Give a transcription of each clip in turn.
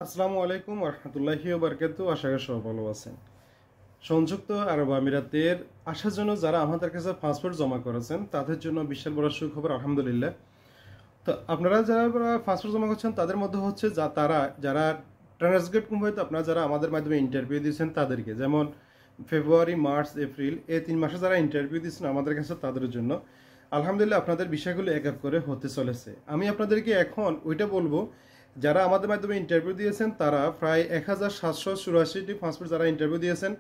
আসসালামু আলাইকুম রহমতুল্লাহি বারকাতু। আশা করি সবাই ভালো আছেন। সংযুক্ত আরব আমিরাতের আসার জন্য যারা আমাদের কাছে পাসপোর্ট জমা করেছেন তাদের জন্য বিশাল বড় সুখবর, আলহামদুলিল্লাহ। তো আপনারা যারা পাসপোর্ট জমা করছেন তাদের মধ্যে হচ্ছে যারা ট্রান্সগেট কোম্পানিতে আপনারা যারা আমাদের মাধ্যমে ইন্টারভিউ দিয়েছেন তাদেরকে, যেমন ফেব্রুয়ারি, মার্চ, এপ্রিল এই 3 মাসে যারা ইন্টারভিউ দিয়েছেন আমাদের কাছে তাদের জন্য আলহামদুলিল্লাহ আপনাদের বিষয়গুলো এক এক করে হতে চলেছে। আমি আপনাদেরকে এখন ওইটা বলবো, যারা আমাদের মাধ্যমে ইন্টারভিউ দিয়েছেন তারা প্রায় 1784টি পাসপোর্ট যারা ইন্টারভিউ দিয়েছেন,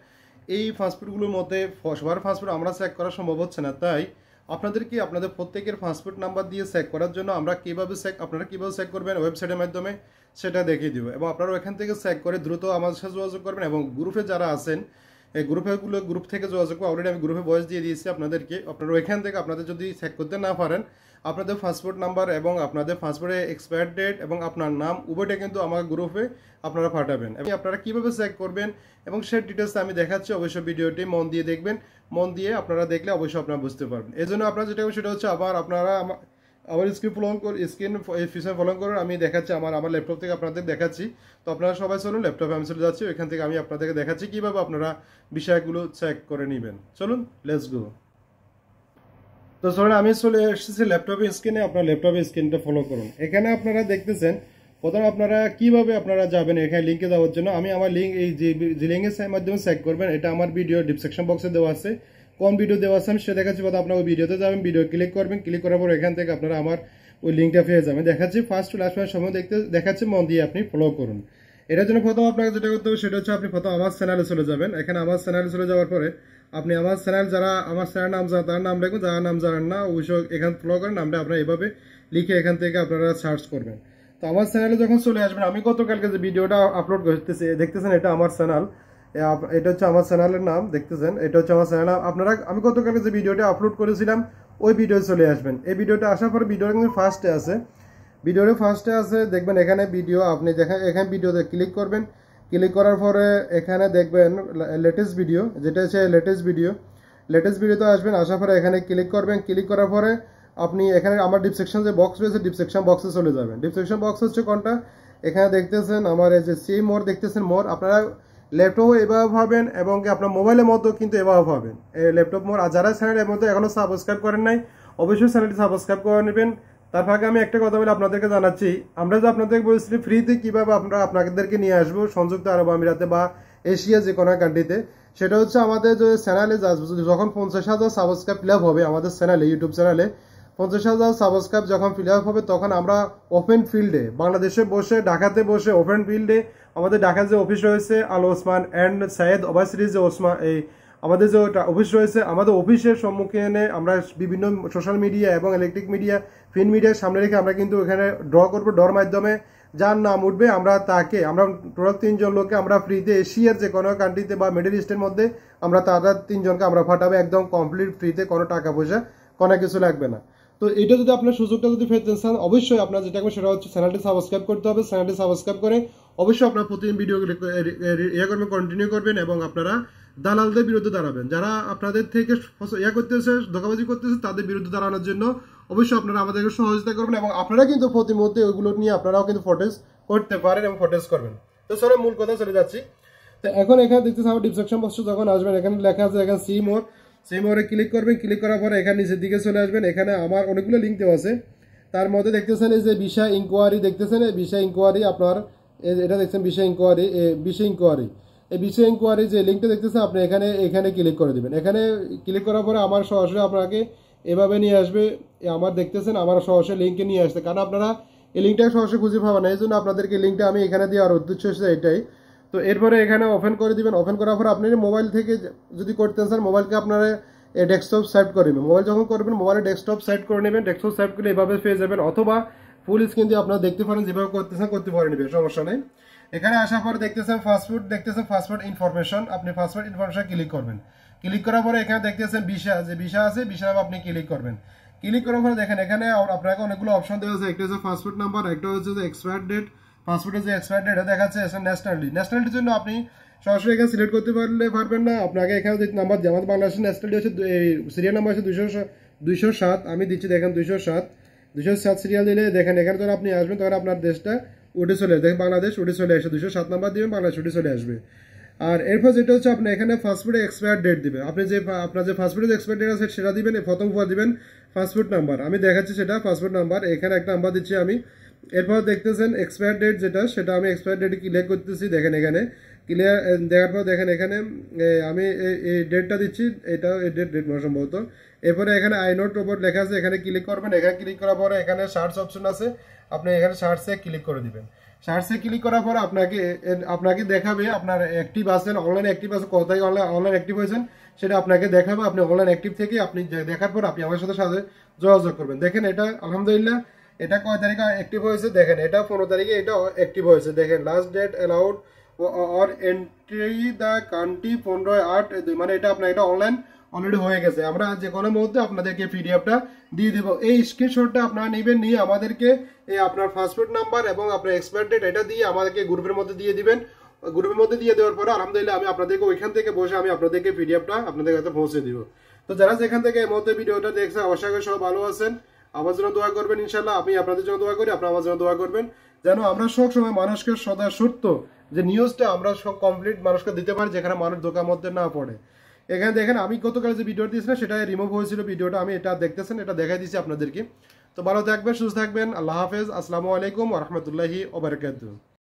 এই পাসপোর্টগুলোর মধ্যে সবার পাসপোর্ট আমরা চেক করা সম্ভব হচ্ছে না। তাই আপনাদেরকে আপনাদের প্রত্যেকের পাসপোর্ট নাম্বার দিয়ে চেক করার জন্য আপনারা কীভাবে চেক করবেন ওয়েবসাইটের মাধ্যমে সেটা দেখিয়ে দিব, এবং আপনারা ওখান থেকে চেক করে দ্রুত আমাদের সাথে যোগাযোগ করবেন। এবং গ্রুপে যারা আছেন এই গ্রুপ থেকে যোগাযোগ, অলরেডি আমি গ্রুপে ভয়েস দিয়ে দিয়েছি আপনাদেরকে। আপনারা ওইখান থেকে আপনাদের যদি চেক করতে না পারেন আপনাদের পাসপোর্ট নাম্বার এবং আপনাদের পাসপোর্টের এক্সপায়ার ডেট এবং আপনার নাম উভয়টা কিন্তু আমার গ্রুপে আপনারা পাঠাবেন। এবং আপনারা কীভাবে চেক করবেন এবং সেই ডিটেলস আমি দেখাচ্ছি, অবশ্যই ভিডিওটি মন দিয়ে দেখবেন। মন দিয়ে আপনারা দেখলে অবশ্যই আপনারা বুঝতে পারবেন। এই জন্য আপনারা যেটা সেটা হচ্ছে আপনারা আমার স্ক্রিন ফিচার ফলো করুন। আমি দেখাচ্ছি আমার ল্যাপটপ থেকে আপনাদের দেখাচ্ছি। তো আপনারা সবাই চলুন, ল্যাপটপে আমি চলে যাচ্ছি, ওইখান থেকে আমি আপনাদেরকে দেখাচ্ছি কীভাবে আপনারা বিষয়গুলো চেক করে নেবেন। চলুন, লেটস গো। তো চলুন, আমি চলে এসেছি ল্যাপটপের স্ক্রিনে। আপনার ল্যাপটপের স্ক্রিনটা ফলো করুন। এখানে আপনারা দেখতেছেন প্রথমে আপনারা কিভাবে আপনারা যাবেন এখানে লিঙ্কে যাওয়ার জন্য। আমি আমার লিঙ্ক এই যে লিঙ্কের মাধ্যমে চেক করবেন, এটা আমার ভিডিও ডিসক্রিপশন বক্সে দেওয়া আছে। কোন ভিডিও দেওয়া আছে আমি সেটা দেখাচ্ছি, বা আপনার ওই ভিডিওতে যাবেন, ভিডিও ক্লিক করবেন, ক্লিক করার পর এখান থেকে আপনারা আমার ওই লিঙ্কটা পেয়ে যাবেন। দেখাচ্ছি ফার্স্ট টু লাস্ট সময় দেখাচ্ছি, মন দিয়ে আপনি ফলো করুন। এটার জন্য প্রথম আপনাকে যেটা করতে হবে সেটা হচ্ছে আপনি প্রথম আমার চ্যানেলে চলে যাবেন। এখানে আমার চ্যানেলে চলে যাওয়ার পরে আপনি আমার চ্যানেল যারা আমার চ্যানেল নাম জানেন তার নাম লিখুন, যারা নাম জানেন না অবশ্যই এখানে ফলো করেন, নামটা আপনারা এভাবে লিখে এখান থেকে আপনারা সার্চ করবেন। তো আমার চ্যানেলে যখন চলে আসবেন, আমি গতকালকে যে ভিডিওটা আপলোড করতেছি দেখতেছেন, এটা আমার চ্যানেল, এটা হচ্ছে আমার চ্যানেলের নাম, দেখতেছেন এটা হচ্ছে আমার চ্যানেল। আমি গতকালকে যে ভিডিওটা আপলোড করেছিলাম ওই ভিডিও চলে আসবেন। এই ভিডিওটা আসার পরে ভিডিওটা কিন্তু ফার্স্টে আছে, দেখবেন এখানে ভিডিও, আপনি দেখেন এখানে ভিডিওতে ক্লিক করবেন। ক্লিক করার পরে এখানে দেখবেন লেটেস্ট ভিডিও, যেটা হচ্ছে লেটেস্ট ভিডিওতে আসবেন। আসার পরে এখানে ক্লিক করবেন। ক্লিক করার পরে আপনি এখানে আমার ডিসক্রিপশন যে বক্স রয়েছে ডিসক্রিপশন বক্সে চলে যাবেন। ডিসক্রিপশন বক্স হচ্ছে কোনটা, এখানে দেখতেছেন আমার এই যে সি মোর, দেখতেছেন মোর। আপনারা ল্যাপটপও এভাবে পাবেন এবং আপনার মোবাইলের মধ্যেও কিন্তু এভাবে পাবেন ল্যাপটপ মোর। আর যারা চ্যানেলের মধ্যে এখনো সাবস্ক্রাইব করেন নাই অবশ্যই চ্যানেলটি সাবস্ক্রাইব করে নেবেন। তার ফাঁকে আমি একটা কথা বলে আপনাদেরকে জানাচ্ছি, আমরা যে আপনাদেরকে বলছি ফ্রিতে কীভাবে আপনাদেরকে নিয়ে আসবো সংযুক্ত আরব আমিরাতে বা এশিয়া যে কোনো কান্ট্রিতে, সেটা হচ্ছে আমাদের যে চ্যানেলে যখন 50,000 সাবস্ক্রাইব ফিল আপ হবে আমাদের চ্যানেলে, ইউটিউব চ্যানেলে 50,000 সাবস্ক্রাইব যখন ফিল আপ হবে তখন আমরা ওপেন ফিল্ডে বাংলাদেশে বসে, ঢাকাতে বসে ওপেন ফিল্ডে আমাদের ঢাকার যে অফিস রয়েছে আল ওসমান অ্যান্ড সাইয়েদ ওভাইসির যে আমাদের যে অফিস রয়েছে, আমাদের অফিসের সম্মুখীনে আমরা বিভিন্ন সোশ্যাল মিডিয়া এবং ইলেকট্রিক মিডিয়া, প্রিন্ট মিডিয়ার সামনে রেখে আমরা কিন্তু এখানে ড্র করবো। ড্রর মাধ্যমে যার নাম উঠবে আমরা টোটাল 3 জন লোককে আমরা ফ্রিতে এশিয়ার যে কোনো কান্ট্রিতে বা মিডল ইস্টের মধ্যে আমরা তারা 3 জনকে আমরা পাঠাবো একদম কমপ্লিট ফ্রিতে, কোনো টাকা পয়সা কোনো কিছু লাগবে না। তো এটা যদি আপনার সুযোগটা যদি পেতে চান অবশ্যই আপনার যেটা করবেন সেটা হচ্ছে চ্যানেলটি সাবস্ক্রাইব করতে হবে। চ্যানেলটি সাবস্ক্রাইব করে অবশ্যই আপনার প্রতিদিন ভিডিও করবেন, কন্টিনিউ করবেন এবং আপনারা দালালদের বিরুদ্ধে দাঁড়াবেন। যারা আপনাদের থেকে করতেছে, ধোঁকাবাজি করতেছে, তাদের বিরুদ্ধে দাঁড়ানোর জন্য অবশ্যই আপনারা আমাদেরকে সহযোগিতা করবেন এবং আপনারা কিন্তু প্রতি মুহূর্তে ওইগুলো নিয়ে আপনারাও কিন্তু ফটেজ করতে পারেন এবং ফটেজ করবেন। তো চলো মূল কথা চলে যাচ্ছি। তো এখন এখানে দেখতেছি আমার ডিসক্রিপশন বক্সে যখন আসবেন এখানে লেখা আছে এখানে সি মোরে ক্লিক করবেন। ক্লিক করার পরে এখানে নিচের দিকে চলে আসবেন। এখানে আমার অনেকগুলো লিঙ্ক দেওয়া আছে, তার মধ্যে দেখতেছেন এই যে ভিসা ইনকোয়ারি, দেখতেছেন এই ভিসা ইনকোয়ারি, আপনার এটা দেখছেন ভিসা ইনকোয়ারি। এই ভিসা ইনকোয়ারি যে লিঙ্কটা দেখতেছেন আপনি এখানে ক্লিক করে দেবেন। এখানে ক্লিক করার পরে আমার সরাসরি আপনাকে এভাবে নিয়ে আসবে। আমার দেখতেছেন আমার সরাসরি লিঙ্কে নিয়ে আসতে, কারণ আপনারা এই লিঙ্কটা সরাসরি খুঁজে পাবেন না, এই জন্য আপনাদেরকে লিঙ্কটা আমি এখানে দেওয়ার উদ্দেশ্য হচ্ছে এটাই। তো এরপরে এখানে ওপেন করে দিবেন। ওপেন করার পর আপনি মোবাইল থেকে যদি করতে চান মোবাইলকে আপনারা ডেস্কটপ সাইড করে নেবেন। মোবাইল যখন করবেন মোবাইলে ডেস্কটপ সাইড করে নেবেন। ডেস্কটপ সাইড করে এভাবে পেয়ে যাবেন, অথবা ফুল স্ক্রিন দিয়ে আপনারা দেখতে পারেন, যেভাবে করতেছেন করতে পারেন, সমস্যা নেই। এখানে আসার পরে দেখতেছেন পাসপোর্ট ইনফরমেশন, আপনি পাসপোর্ট ইনফরমেশন ক্লিক করবেন। ক্লিক করার পরে এখানে দেখতেছেন ভিসা আছে, ভিসা আপনি ক্লিক করবেন। ক্লিক করার পরে দেখেন এখানে আপনাকে অনেকগুলো অপশন দেওয়া আছে। একটা হচ্ছে পাসপোর্ট নাম্বার, একটা হচ্ছে যে এক্সপায়ার ডেট, পাসপোর্টের যে এক্সপায়ার ডেট দেখাচ্ছে। ন্যাশনালিটির জন্য আপনি সরাসরি এখানে সিলেক্ট করতে পারবেন না। আপনাকে এখানে যে নাম্বার দিয়ে আমাদের বাংলাদেশের ন্যাশনালিটি হচ্ছে সিরিয়াল নাম্বার হচ্ছে 207, আমি দিচ্ছি দেখেন 207 সিরিয়াল দিলে দেখেন এখানে যখন আপনি আসবেন তখন আপনার দেশটা উঠে চলে আসবে, দেখেন বাংলাদেশ উঠে চলে আসে, 207 নাম্বার দিবেন বাংলাদেশ উঠে চলে আসবে। আর এরপর যেটা হচ্ছে আপনি এখানে ফাস্টফুডে এক্সপায়ার ডেট দিবেন, আপনি যে আপনার যে ফাস্টফুডের এক্সপায়ার ডেট আছে সেটা দিবেন, প্রথম উপর দিবেন ফাস্টফুড নাম্বার, আমি দেখাচ্ছি সেটা ফাস্টফুড নাম্বার, এখানে একটা নাম্বার দিচ্ছি আমি। এরপর দেখতেছেন এক্সপায়ার ডেট যেটা, সেটা আমি এক্সপায়ার ডেট ক্লিয়ার করতেছি, দেখেন এখানে ক্লিয়ার দেখার পর দেখেন এখানে আমি এই ডেটটা দিচ্ছি, এটা এই ডেট সম্ভবত। এরপরে এখানে আই নোট রোবট লেখা আছে, এখানে ক্লিক করবেন, এখানে ক্লিক করার পরে এখানে সার্চ অপশন আছে, আপনি এখানে সার্চে ক্লিক করে দিবেন। সার্চে ক্লিক করার পর আপনাকে দেখাবে আপনার অ্যাক্টিভ আছেন, অনলাইন অ্যাক্টিভ আছে, কোথায় অনলাইন অ্যাক্টিভ হয়েছেন সেটা আপনাকে দেখাবে। আপনি অনলাইন অ্যাক্টিভ থেকে আপনি দেখার পর আপনি আমার সাথে যোগাযোগ করবেন। দেখেন এটা আলহামদুলিল্লাহ এটা কয় তারিখে অ্যাক্টিভ হয়েছে, দেখেন এটা 15 তারিখে এটা অ্যাক্টিভ হয়েছে। দেখেন last date allowed or entry the country 15/8, মানে এটা আপনার এটা অনলাইন অলরেডি হয়ে গেছে। আমরা যে কোনো মুহূর্তে আপনাদেরকে পিডিএফটা দিয়ে দেবো, এই স্ক্রিনশটটা আপনারা নেবেন, নিয়ে আমাদেরকে এই আপনার ফাস্টফুড নাম্বার এবং আপনার এক্সপায়ার ডেট এটা দিয়ে আমাদেরকে গ্রুপের মধ্যে দিয়ে দিবেন। গ্রুপের মধ্যে দিয়ে দেওয়ার পরে আলহামদুলিল্লাহ আমি আপনাদেরকে ওইখান থেকে বসে আমি আপনাদেরকে পিডিএফটা আপনাদের কাছে পৌঁছে দিব। তো যারা যেখান থেকে এই মুহূর্তে ভিডিওটা দেখছেন অবশ্যই সব ভালো আছেন, আমার জন্য দোয়া করবেন ইনশাল্লাহ, আমি আপনাদের জন্য দোয়া করি, আপনারা আমার জন্য দোয়া করবেন, যেন আমরা সব সময় মানুষকে সদা সত্য যে নিউজটা আমরা সব কমপ্লিট মানুষকে দিতে পারি, যেখানে মানুষ ধোকার মধ্যে না পড়ে। এখানে দেখেন আমি গতকাল যে ভিডিও দিয়েছিলাম সেটা রিমুভ হয়েছিল ভিডিওটা, আমি এটা দেখতেছেন এটা দেখাই দিচ্ছি আপনাদেরকে। তো ভালো থাকবেন, সুস্থ থাকবেন, আল্লাহ হাফেজ, আসসালামু আলাইকুম ওয়া রাহমাতুল্লাহি ওয়া বারাকাতুহু।